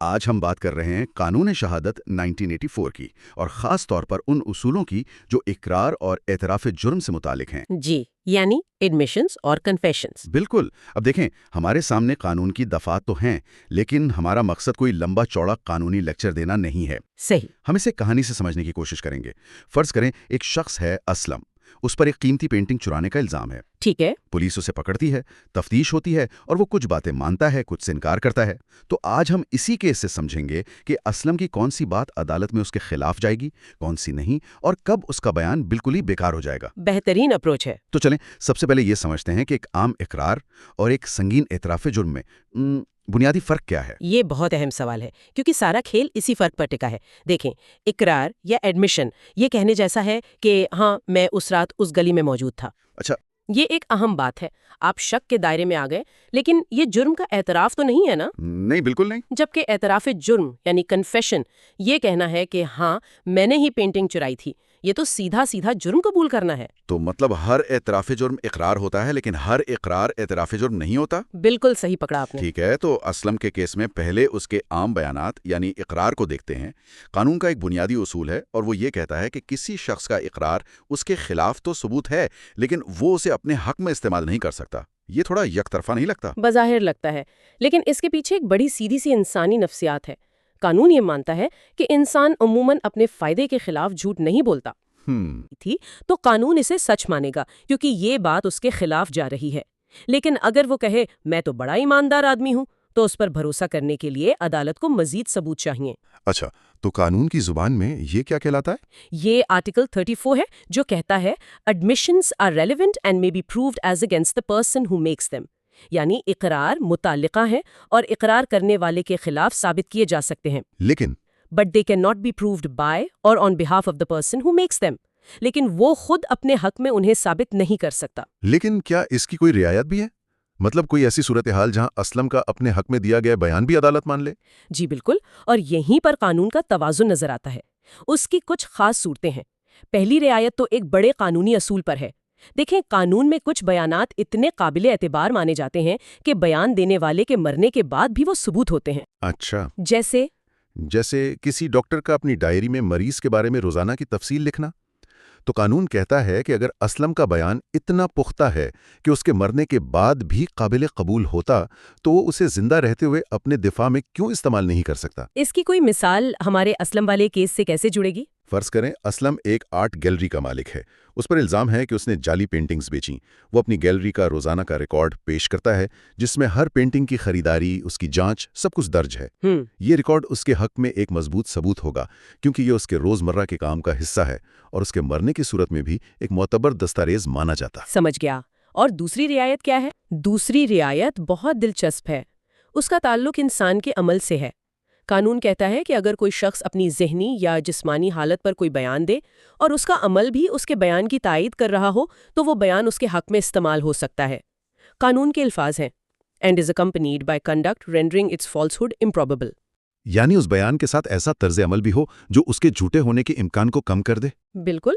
آج ہم بات کر رہے ہیں قانون شہادت 1984 کی، اور خاص طور پر ان اصولوں کی جو اقرار اور اعتراف جرم سے متعلق ہیں۔ جی، یعنی ایڈمیشنز اور کنفیشنز۔ بالکل۔ اب دیکھیں، ہمارے سامنے قانون کی دفعات تو ہیں، لیکن ہمارا مقصد کوئی لمبا چوڑا قانونی لیکچر دینا نہیں ہے۔ صحیح۔ ہم اسے کہانی سے سمجھنے کی کوشش کریں گے۔ فرض کریں ایک شخص ہے اسلم، اس پر ایک قیمتی پینٹنگ چرانے کا الزام ہے۔ ٹھیک ہے۔ پولیس اسے پکڑتی ہے، تفتیش ہوتی ہے، اور وہ کچھ باتیں مانتا ہے، کچھ سے انکار کرتا ہے۔ تو آج ہم اسی کیس سے سمجھیں گے کہ اسلم کی کون سی بات عدالت میں اس کے خلاف جائے گی، کون سی نہیں، اور کب اس کا بیان بالکل ہی بیکار ہو جائے گا۔ بہترین اپروچ ہے۔ تو چلیں سب سے پہلے یہ سمجھتے ہیں کہ ایک عام اقرار اور ایک سنگین اعتراف جرم میں بنیادی فرق کیا ہے۔ یہ بہت اہم سوال ہے، کیونکہ سارا کھیل اسی فرق پر ٹکا ہے۔ دیکھیں، اقرار یا ایڈمیشن یہ کہنے جیسا ہے کہ ہاں میں اس رات اس گلی میں موجود تھا۔ اچھا۔ یہ ایک اہم بات ہے، آپ شک کے دائرے میں آ گئے، لیکن یہ جرم کا اعتراف تو نہیں ہے نا؟ نہیں، بالکل نہیں۔ جبکہ اعتراف جرم یعنی کنفیشن یہ کہنا ہے کہ ہاں میں نے ہی پینٹنگ چرائی تھی، یہ تو سیدھا سیدھا جرم قبول کرنا ہے۔ تو مطلب ہر اعتراف جرم اقرار ہوتا ہے، لیکن ہر اقرار اعتراف جرم نہیں ہوتا؟ بالکل صحیح پکڑا آپ نے۔ ٹھیک ہے، تو اسلم کے کیس میں پہلے اس کے عام بیانات یعنی اقرار کو دیکھتے ہیں۔ قانون کا ایک بنیادی اصول ہے، اور وہ یہ کہتا ہے کہ کسی شخص کا اقرار اس کے خلاف تو ثبوت ہے، لیکن وہ اسے اپنے حق میں استعمال نہیں کر سکتا۔ یہ تھوڑا یک طرفہ نہیں لگتا؟ بظاہر لگتا ہے، لیکن اس کے پیچھے ایک بڑی سیدھی سی انسانی نفسیات ہے۔ قانون یہ مانتا ہے کہ انسان عموماً اپنے فائدے کے خلاف جھوٹ نہیں بولتا تھی، تو قانون اسے سچ مانے گا کیونکہ یہ بات اس کے خلاف جا رہی ہے۔ لیکن اگر وہ کہے میں تو بڑا ایماندار آدمی ہوں، تو اس پر بھروسہ کرنے کے لیے عدالت کو مزید ثبوت چاہیے۔ اچھا، تو قانون کی زبان میں یہ کیا کہلاتا ہے؟ یہ آرٹیکل 34 ہے، جو کہتا ہے admissions are relevant and may be proved as against the person who makes them، یعنی اقرار متعلقہ ہیں اور اقرار کرنے والے کے خلاف ثابت کیے جا سکتے ہیں، لیکن but they cannot be proved by or on behalf of the person who makes them، لیکن وہ خود اپنے حق میں انہیں ثابت نہیں کر سکتا۔ لیکن کیا اس کی کوئی رعایت بھی ہے؟ مطلب کوئی ایسی صورتحال جہاں اسلم کا اپنے حق میں دیا گیا بیان بھی عدالت مان لے؟ جی بالکل، اور یہیں پر قانون کا توازن نظر آتا ہے۔ اس کی کچھ خاص صورتیں ہیں۔ پہلی رعایت تو ایک بڑے قانونی اصول پر ہے۔ دیکھیں، قانون میں کچھ بیانات اتنے قابل اعتبار مانے جاتے ہیں کہ بیان دینے والے کے مرنے کے بعد بھی وہ ثبوت ہوتے ہیں۔ اچھا، جیسے کسی ڈاکٹر کا اپنی ڈائری میں مریض کے بارے میں روزانہ کی تفصیل لکھنا۔ تو قانون کہتا ہے کہ اگر اسلم کا بیان اتنا پختہ ہے کہ اس کے مرنے کے بعد بھی قابل قبول ہوتا، تو وہ اسے زندہ رہتے ہوئے اپنے دفاع میں کیوں استعمال نہیں کر سکتا؟ اس کی کوئی مثال ہمارے اسلم والے کیس سے کیسے جڑے گی؟ فرض کریں اسلم ایک آرٹ گیلری کا مالک ہے، اس پر الزام ہے کہ اس نے جعلی پینٹنگز بیچیں۔ وہ اپنی گیلری کا روزانہ کا ریکارڈ پیش کرتا ہے، جس میں ہر پینٹنگ کی خریداری، اس کی جانچ، سب کچھ درج ہے۔ یہ ریکارڈ اس کے حق میں ایک مضبوط ثبوت ہوگا، کیونکہ یہ اس کے روزمرہ کے کام کا حصہ ہے، اور اس کے مرنے کی صورت میں بھی ایک معتبر دستاویز مانا جاتا۔ سمجھ گیا۔ اور دوسری رعایت کیا ہے؟ دوسری رعایت بہت دلچسپ ہے۔ اس کا تعلق انسان کے عمل سے ہے۔ قانون کہتا ہے کہ اگر کوئی شخص اپنی ذہنی یا جسمانی حالت پر کوئی بیان دے اور اس کا عمل بھی اس کے بیان کی تائید کر رہا ہو، تو وہ بیان اس کے حق میں استعمال ہو سکتا ہے۔ قانون کے الفاظ ہیں and is accompanied by conduct rendering its falsehood improbable، یعنی اس بیان کے ساتھ ایسا طرز عمل بھی ہو جو اس کے جھوٹے ہونے کے امکان کو کم کر دے۔ بالکل۔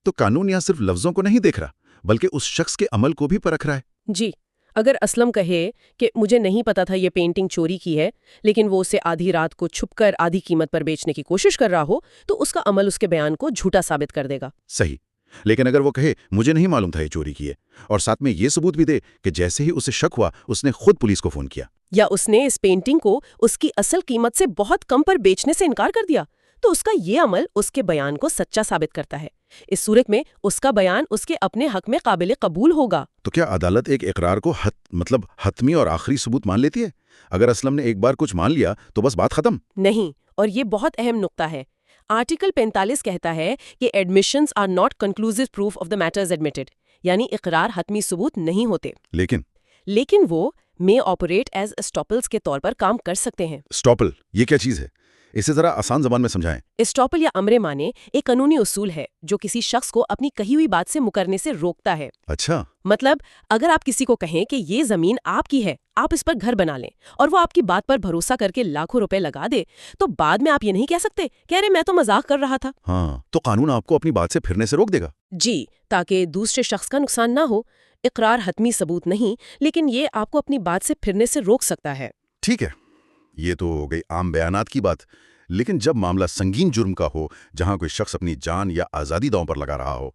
تو قانون یہاں صرف لفظوں کو نہیں دیکھ رہا، بلکہ اس شخص کے عمل کو بھی پرکھ رہا ہے۔ جی، اگر اسلم کہے کہ مجھے نہیں پتا تھا یہ پینٹنگ چوری کی ہے، لیکن وہ اسے آدھی رات کو چھپ کر آدھی قیمت پر بیچنے کی کوشش کر رہا ہو، تو اس کا عمل اس کے بیان کو جھوٹا ثابت کر دے گا۔ صحیح، لیکن اگر وہ کہے مجھے نہیں معلوم تھا یہ چوری کی ہے، اور ساتھ میں یہ ثبوت بھی دے کہ جیسے ہی اسے شک ہوا اس نے خود پولیس کو فون کیا، یا اس نے اس پینٹنگ کو اس کی اصل قیمت سے بہت کم پر بیچنے سے انکار کر دیا، تو اس کا یہ عمل اس کے بیان کو سچا ثابت کرتا ہے۔ اس صورت میں اس کا بیان اس کے اپنے حق میں قابل قبول ہوگا۔ تو کیا عدالت ایک اقرار کو حتمی اور آخری ثبوت مان لیتی ہے؟ اگر اسلم نے ایک بار کچھ مان لیا تو بس بات ختم؟ نہیں، اور یہ بہت اہم نقطہ ہے۔ آرٹیکل 45 کہتا ہے کہ admissions are not conclusive proof of the matters admitted، یعنی اقرار حتمی ثبوت نہیں ہوتے، لیکن وہ may operate as estoppels کے طور پر کام کر سکتے ہیں۔ اسٹاپل یہ کیا چیز ہے؟ اسے ذرا آسان زبان میں سمجھائیں۔ اسٹاپل یا امر معنی ایک قانونی اصول ہے جو کسی شخص کو اپنی کہی ہوئی بات سے مکرنے سے روکتا ہے۔ اچھا، مطلب اگر آپ کسی کو کہیں کہ یہ زمین آپ کی ہے، آپ اس پر گھر بنا لیں، اور وہ آپ کی بات پر بھروسہ کر کے لاکھوں روپے لگا دے، تو بعد میں آپ یہ نہیں کہہ سکتے کہ ارے میں تو مذاق کر رہا تھا۔ ہاں، تو قانون آپ کو اپنی بات سے پھرنے سے روک دے گا۔ جی، تاکہ دوسرے شخص کا نقصان نہ ہو۔ اقرار حتمی ثبوت نہیں، لیکن یہ آپ کو اپنی بات سے پھرنے سے روک سکتا ہے۔ ٹھیک ہے، یہ تو ہو گئی عام بیانات کی بات، لیکن جب معاملہ سنگین جرم کا ہو، جہاں کوئی شخص اپنی جان یا آزادی داؤں پر لگا رہا ہو،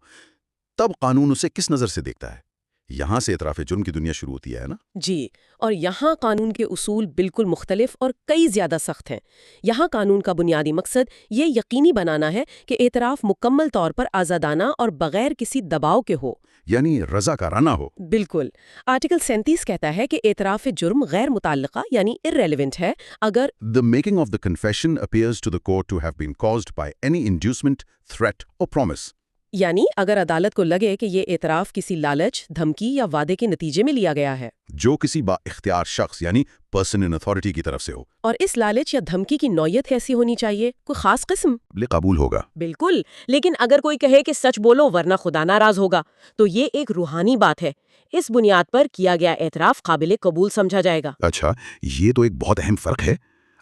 تب قانون اسے کس نظر سے دیکھتا ہے؟ یہاں سے اعتراف جرم کی دنیا شروع ہوتی ہے نا؟ جی، اور یہاں قانون کے اصول بالکل مختلف اور کئی زیادہ سخت ہیں۔ یہاں قانون کا بنیادی مقصد یہ یقینی بنانا ہے کہ اعتراف مکمل طور پر آزادانہ اور بغیر کسی دباؤ کے ہو۔ یعنی رضاکارانہ ہو۔ بالکل۔ آرٹیکل 37 کہتا ہے کہ اعتراف جرم غیر متعلقہ یعنی irrelevant ہے اگر The making of the confession appears to the court to have been caused by any inducement, threat or promise. یعنی اگر عدالت کو لگے کہ یہ اعتراف کسی لالچ، دھمکی یا وعدے کے نتیجے میں لیا گیا ہے، جو کسی با اختیار شخص یعنی پرسن ان اتھارٹی کی طرف سے ہو، اور اس لالچ یا دھمکی کی نوعیت ایسی ہونی چاہیے، کوئی خاص قسم۔ قابل قبول ہوگا۔ بالکل، لیکن اگر کوئی کہے کہ سچ بولو ورنہ خدا ناراض ہوگا تو یہ ایک روحانی بات ہے۔ اس بنیاد پر کیا گیا اعتراف قابل قبول سمجھا جائے گا۔ اچھا، یہ تو ایک بہت اہم فرق ہے۔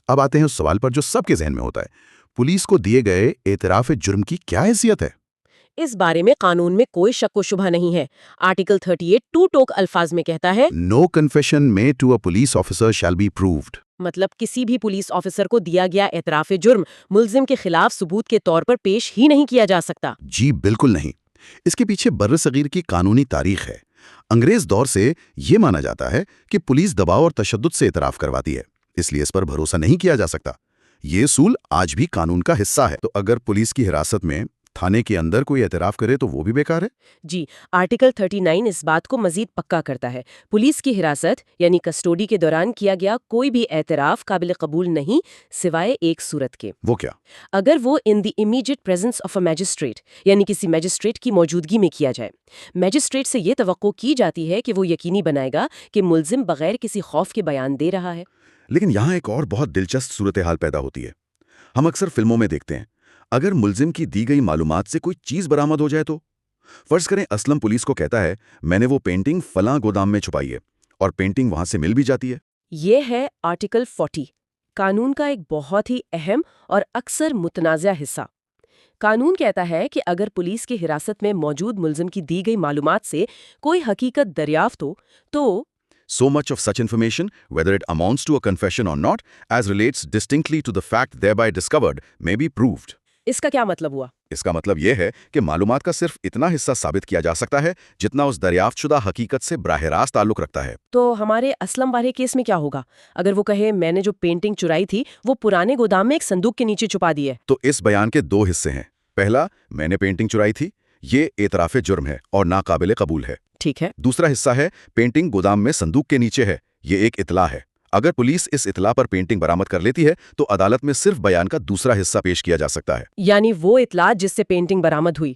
اب آتے ہیں اس سوال پر جو سب کے ذہن میں ہوتا ہے، پولیس کو دیے گئے اعتراف جرم کی کیا حیثیت ہے؟ اس بارے میں قانون میں کوئی شک و شبہ نہیں ہے۔ آرٹیکل 38 ٹو ٹوک الفاظ میں کہتا ہے No confession made to a police officer shall be proved. مطلب کسی بھی پولیس آفیسر کو دیا گیا اعتراف جرم ملزم کے خلاف ثبوت کے طور پر پیش ہی نہیں کیا جا سکتا۔ جی بالکل نہیں۔ اس کے پیچھے برصغیر کی قانونی تاریخ ہے۔ انگریز دور سے یہ مانا جاتا ہے کہ پولیس دباؤ اور تشدد سے اعتراف کرواتی ہے، اس لیے اس پر بھروسہ نہیں کیا جا سکتا۔ یہ اصول آج بھی قانون کا حصہ ہے۔ تو اگر پولیس کی حراست میں تھانے کے اندر کوئی اعتراف کرے تو وہ بھی بیکار ہے؟ جی، آرٹیکل 39 اس بات کو مزید پکا کرتا ہے۔ پولیس کی حراست یعنی کسٹوڈی کے دوران کیا گیا کوئی بھی اعتراف قابل قبول نہیں سوائے ایک صورت کے۔ وہ کیا؟ اگر وہ in the immediate presence of a magistrate یعنی کسی میجسٹریٹ کی موجودگی میں کیا جائے۔ میجسٹریٹ سے یہ توقع کی جاتی ہے کہ وہ یقینی بنائے گا کہ ملزم بغیر کسی خوف کے بیان دے رہا ہے۔ لیکن یہاں ایک اور بہت دلچسپ صورتحال پیدا ہوتی ہے۔ ہم اکثر فلموں میں دیکھتے ہیں، اگر ملزم کی دی گئی معلومات سے کوئی چیز برآمد ہو جائے تو فرض کریں اسلم پولیس کو کہتا ہے میں نے وہ پینٹنگ فلاں گودام میں چھپائی ہے، اور پینٹنگ وہاں سے مل بھی جاتی ہے۔ یہ ہے آرٹیکل 40، قانون کا ایک بہت ہی اہم اور اکثر متنازع حصہ۔ قانون کہتا ہے کہ اگر پولیس کی حراست میں موجود ملزم کی دی گئی معلومات سے کوئی حقیقت دریافت ہو تو So much of such information, whether it amounts to a confession or not, as relates distinctly to the fact thereby discovered, may be proved. اس کا کیا مطلب ہوا؟ اس کا مطلب یہ ہے کہ معلومات کا صرف اتنا حصہ ثابت کیا جا سکتا ہے جتنا اس دریافت شدہ حقیقت سے براہ راست تعلق رکھتا ہے۔ تو ہمارے اسلم والے کیس میں کیا ہوگا؟ اگر وہ کہے میں نے جو پینٹنگ چرائی تھی وہ پرانے گودام میں ایک صندوق کے نیچے چھپا دی ہے۔ تو اس بیان کے دو حصے ہیں۔ پہلا، میں نے پینٹنگ چرائی تھی، یہ اعتراف جرم ہے اور ناقابل قبول ہے۔ ٹھیک ہے۔ دوسرا حصہ ہے پینٹنگ گودام میں صندوق کے نیچے ہے، یہ ایک اطلاع ہے۔ اگر پولیس اس اطلاع پر پینٹنگ برآمد کر لیتی ہے تو عدالت میں صرف بیان کا دوسرا حصہ پیش کیا جا سکتا ہے، یعنی وہ اطلاع جس سے پینٹنگ برآمد ہوئی۔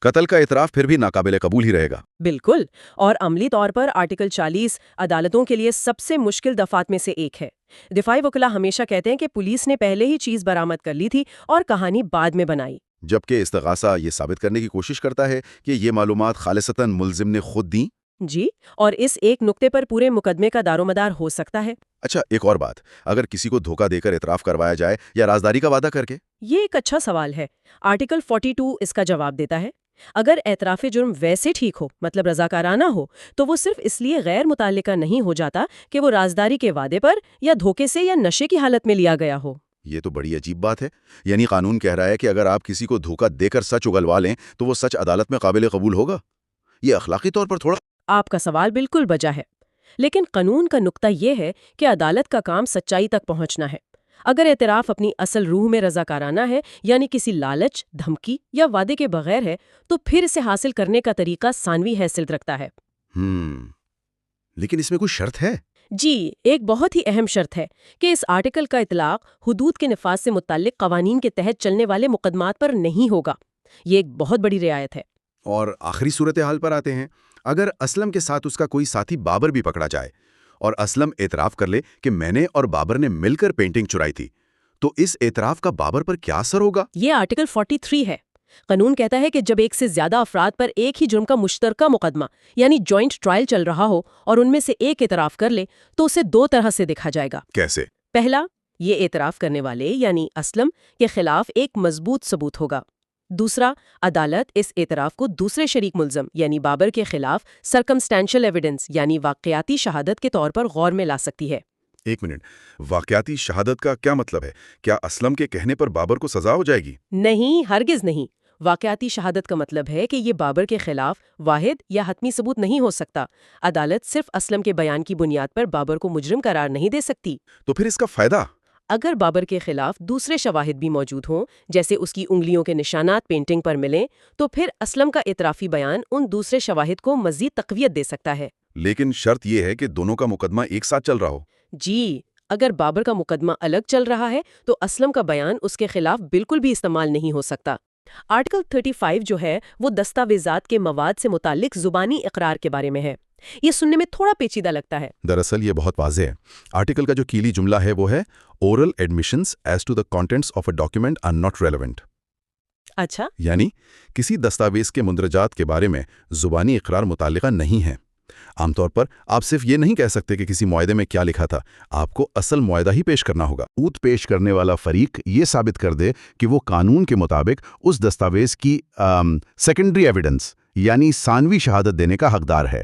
قتل کا اعتراف پھر بھی ناقابل قبول ہی رہے گا۔ بالکل، اور عملی طور پر آرٹیکل 40 عدالتوں کے لیے سب سے مشکل دفعات میں سے ایک ہے۔ دفاعی وکلا ہمیشہ کہتے ہیں کہ پولیس نے پہلے ہی چیز برآمد کر لی تھی اور کہانی بعد میں بنائی، جبکہ استغاثہ یہ ثابت کرنے کی کوشش کرتا ہے کہ یہ معلومات خالصتاً ملزم نے خود دیں۔ جی، اور اس ایک نقطے پر پورے مقدمے کا دار و مدار ہو سکتا ہے۔ اچھا، ایک اور بات، اگر کسی کو دھوکہ دے کر اعتراف کروایا جائے یا رازداری کا وعدہ کر کے؟ یہ ایک اچھا سوال ہے۔ آرٹیکل 42 اس کا جواب دیتا ہے۔ اگر اعتراف جرم ویسے ٹھیک ہو، مطلب رضاکارانہ ہو، تو وہ صرف اس لیے غیر متعلقہ نہیں ہو جاتا کہ وہ رازداری کے وعدے پر یا دھوکے سے یا نشے کی حالت میں لیا گیا ہو۔ یہ تو بڑی عجیب بات ہے۔ یعنی قانون کہہ رہا ہے کہ اگر آپ کسی کو دھوکہ دے کر سچ اگلوا لیں تو وہ سچ عدالت میں قابل قبول ہوگا۔ یہ اخلاقی طور پر تھوڑا… آپ کا سوال بالکل بجا ہے، لیکن قانون کا نقطہ یہ ہے کہ عدالت کا کام سچائی تک پہنچنا ہے۔ اگر اعتراف اپنی اصل روح میں رضاکارانہ ہے، یعنی کسی لالچ، دھمکی یا وعدے کے بغیر ہے، تو پھر اسے حاصل کرنے کا طریقہ ثانوی حیثیت رکھتا ہے۔ لیکن اس میں کوئی شرط ہے؟ جی، ایک بہت ہی اہم شرط ہے کہ اس آرٹیکل کا اطلاق حدود کے نفاذ سے متعلق قوانین کے تحت چلنے والے مقدمات پر نہیں ہوگا۔ یہ ایک بہت بڑی رعایت ہے۔ اور آخری صورتحال پر آتے ہیں۔ اگر اسلم کے ساتھ اس کا کوئی ساتھی بابر بھی پکڑا جائے اور اسلم اعتراف کر لے کہ میں نے اور بابر نے مل کر پینٹنگ چرائی تھی، تو اس اعتراف کا بابر پر کیا اثر ہوگا؟ یہ آرٹیکل 43 ہے۔ قانون کہتا ہے کہ جب ایک سے زیادہ افراد پر ایک ہی جرم کا مشترکہ مقدمہ یعنی جوائنٹ ٹرائل چل رہا ہو اور ان میں سے ایک اعتراف کر لے تو اسے دو طرح سے دیکھا جائے گا۔ کیسے؟ پہلا، یہ اعتراف کرنے والے یعنی اسلم کے خلاف ایک مضبوط ثبوت ہوگا۔ دوسرا، عدالت اس اعتراف کو دوسرے شریک ملزم یعنی بابر کے خلاف سرکمسٹینشل ایویڈنس یعنی واقعاتی شہادت کے طور پر غور میں لا سکتی ہے۔ ایک منٹ، واقعاتی شہادت کا کیا مطلب ہے؟ کیا اسلم کے کہنے پر بابر کو سزا ہو جائے گی؟ نہیں، ہرگز نہیں۔ واقعاتی شہادت کا مطلب ہے کہ یہ بابر کے خلاف واحد یا حتمی ثبوت نہیں ہو سکتا۔ عدالت صرف اسلم کے بیان کی بنیاد پر بابر کو مجرم قرار نہیں دے سکتی۔ تو پھر اس کا فائدہ؟ اگر بابر کے خلاف دوسرے شواہد بھی موجود ہوں، جیسے اس کی انگلیوں کے نشانات پینٹنگ پر ملیں، تو پھر اسلم کا اعترافی بیان ان دوسرے شواہد کو مزید تقویت دے سکتا ہے۔ لیکن شرط یہ ہے کہ دونوں کا مقدمہ ایک ساتھ چل رہا ہو۔ جی، اگر بابر کا مقدمہ الگ چل رہا ہے تو اسلم کا بیان اس کے خلاف بالکل بھی استعمال نہیں ہو سکتا۔ آرٹیکل 35 جو ہے وہ دستاویزات کے مواد سے متعلق زبانی اقرار کے بارے میں ہے۔ یہ سننے میں تھوڑا پیچیدہ لگتا ہے۔ دراصل یہ بہت واضح ہے۔ آرٹیکل کا جو کیلی جملہ ہے وہ ہے oral admissions as to the contents of a document are not relevant۔ اچھا، یعنی کسی دستاویز کے مندرجات کے بارے میں زبانی اقرار متعلقہ نہیں ہے۔ عام طور پر آپ صرف یہ نہیں کہہ سکتے کہ کسی معاہدے میں کیا لکھا تھا، آپ کو اصل معاہدہ ہی پیش کرنا ہوگا۔ ثبوت پیش کرنے والا فریق یہ ثابت کر دے کہ وہ قانون کے مطابق اس دستاویز کی سیکنڈری ایویڈنس یعنی ثانوی شہادت دینے کا حقدار ہے۔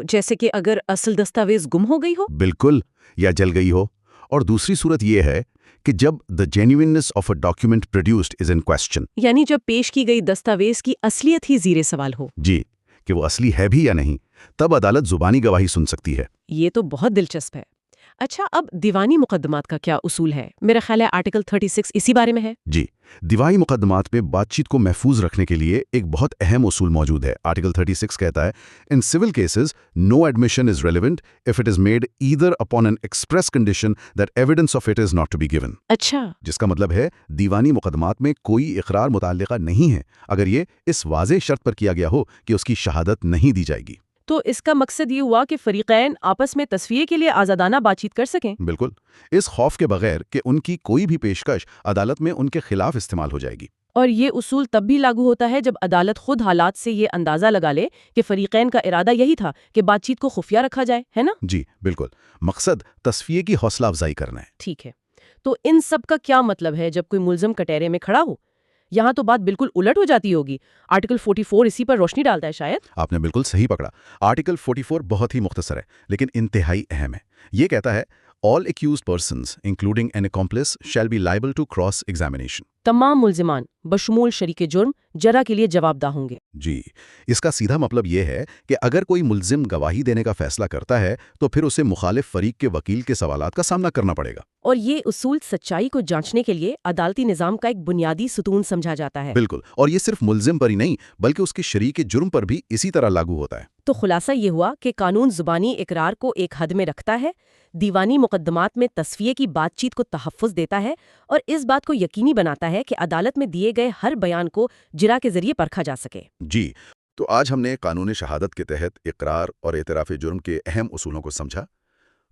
جیسے کہ اگر اصل دستاویز گم ہو گئی ہو؟ بالکل، یا جل گئی ہو۔ اور دوسری صورت یہ ہے کہ جب the genuineness of a document produced is in question۔ یعنی جب پیش کی گئی دستاویز کی اصلیت ہی زیر سوال ہو۔ جی، کہ وہ اصلی ہے بھی یا نہیں، تب عدالت زبانی گواہی سن سکتی ہے۔ یہ تو بہت دلچسپ ہے۔ اچھا، اب دیوانی مقدمات کا کیا اصول ہے؟ میرا خیال ہے آرٹیکل 36 اسی بارے میں ہے۔ جی، دیوائی مقدمات میں بات چیت کو محفوظ رکھنے کے لیے ایک بہت اہم اصول موجود ہے۔ آرٹیکل 36 کہتا ہے in civil cases no admission is relevant if it is made either upon an express condition that evidence of it is not to be given۔ اچھا، جس کا مطلب ہے دیوانی مقدمات میں کوئی اقرار متعلقہ نہیں ہے اگر یہ اس واضح شرط پر کیا گیا ہو کہ اس کی شہادت نہیں دی جائے گی۔ تو اس کا مقصد یہ ہوا کہ فریقین آپس میں تصفیے کے لیے آزادانہ بات چیت کر سکیں۔ بالکل، اس خوف کے بغیر کہ ان کی کوئی بھی پیشکش عدالت میں ان کے خلاف استعمال ہو جائے گی۔ اور یہ اصول تب بھی لاگو ہوتا ہے جب عدالت خود حالات سے یہ اندازہ لگا لے کہ فریقین کا ارادہ یہی تھا کہ بات چیت کو خفیہ رکھا جائے، ہے نا؟ جی بالکل، مقصد تصفیے کی حوصلہ افزائی کرنا ہے۔ ٹھیک ہے، تو ان سب کا کیا مطلب ہے جب کوئی ملزم کٹہرے میں کھڑا ہو؟ یہاں تو بات بالکل الٹ ہو جاتی ہوگی۔ آرٹیکل 44 اسی پر روشنی ڈالتا ہے شاید۔ آپ نے بالکل صحیح پکڑا۔ آرٹیکل 44 بہت ہی مختصر ہے لیکن انتہائی اہم ہے۔ یہ کہتا ہے all accused persons including an accomplice shall be liable to cross examination۔ تمام ملزمان بشمول شریک جرم جرح کے لیے جواب دہ ہوں گے۔ جی، اس کا سیدھا مطلب یہ ہے کہ اگر کوئی ملزم گواہی دینے کا فیصلہ کرتا ہے تو پھر اسے مخالف فریق کے وکیل کے سوالات کا سامنا کرنا پڑے گا۔ اور یہ اصول سچائی کو جانچنے کے لیے عدالتی نظام کا ایک بنیادی ستون سمجھا جاتا ہے۔ بالکل، اور یہ صرف ملزم پر ہی نہیں بلکہ اس کے شریک جرم پر بھی اسی طرح لاگو ہوتا ہے۔ تو خلاصہ یہ ہوا کہ قانون زبانی اقرار کو ایک حد میں رکھتا ہے، دیوانی مقدمات میں تصفیے کی بات چیت کو تحفظ دیتا ہے، اور اس بات کو یقینی بناتا ہے کہ عدالت میں دیے گئے ہر بیان کو جرح کے ذریعے پرکھا جا سکے۔ جی، تو آج ہم نے قانون شہادت کے تحت اقرار اور اعتراف جرم کے اہم اصولوں کو سمجھا۔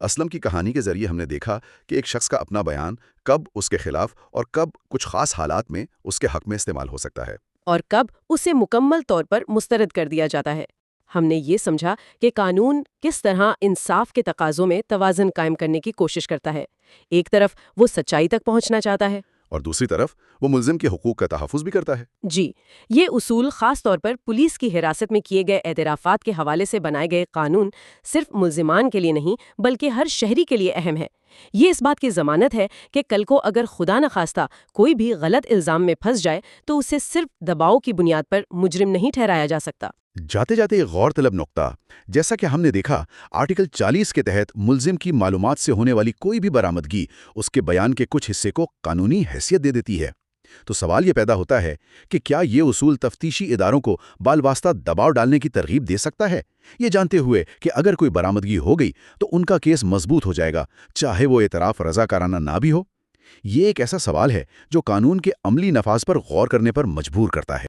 اسلم کی کہانی کے ذریعے ہم نے دیکھا کہ ایک شخص کا اپنا بیان کب اس کے خلاف اور کب کچھ خاص حالات میں اس کے حق میں استعمال ہو سکتا ہے، اور کب اسے مکمل طور پر مسترد کر دیا جاتا ہے۔ ہم نے یہ سمجھا کہ قانون کس طرح انصاف کے تقاضوں میں توازن قائم کرنے کی کوشش کرتا ہے۔ ایک طرف وہ سچائی تک پہنچنا چاہتا ہے اور دوسری طرف وہ ملزم کے حقوق کا تحفظ بھی کرتا ہے۔ جی، یہ اصول خاص طور پر پولیس کی حراست میں کیے گئے اعترافات کے حوالے سے بنائے گئے قانون صرف ملزمان کے لیے نہیں بلکہ ہر شہری کے لیے اہم ہے۔ یہ اس بات کی ضمانت ہے کہ کل کو اگر خدا نخواستہ کوئی بھی غلط الزام میں پھنس جائے تو اسے صرف دباؤ کی بنیاد پر مجرم نہیں ٹھہرایا جا سکتا۔ جاتے جاتے ایک غور طلب نقطہ، جیسا کہ ہم نے دیکھا آرٹیکل 40 کے تحت ملزم کی معلومات سے ہونے والی کوئی بھی برآمدگی اس کے بیان کے کچھ حصے کو قانونی حیثیت دے دیتی ہے۔ تو سوال یہ پیدا ہوتا ہے کہ کیا یہ اصول تفتیشی اداروں کو بال واسطہ دباؤ ڈالنے کی ترغیب دے سکتا ہے، یہ جانتے ہوئے کہ اگر کوئی برآمدگی ہو گئی تو ان کا کیس مضبوط ہو جائے گا، چاہے وہ اعتراف رضاکارانہ نہ بھی ہو؟ یہ ایک ایسا سوال ہے جو قانون کے عملی نفاذ پر غور کرنے پر مجبور کرتا ہے۔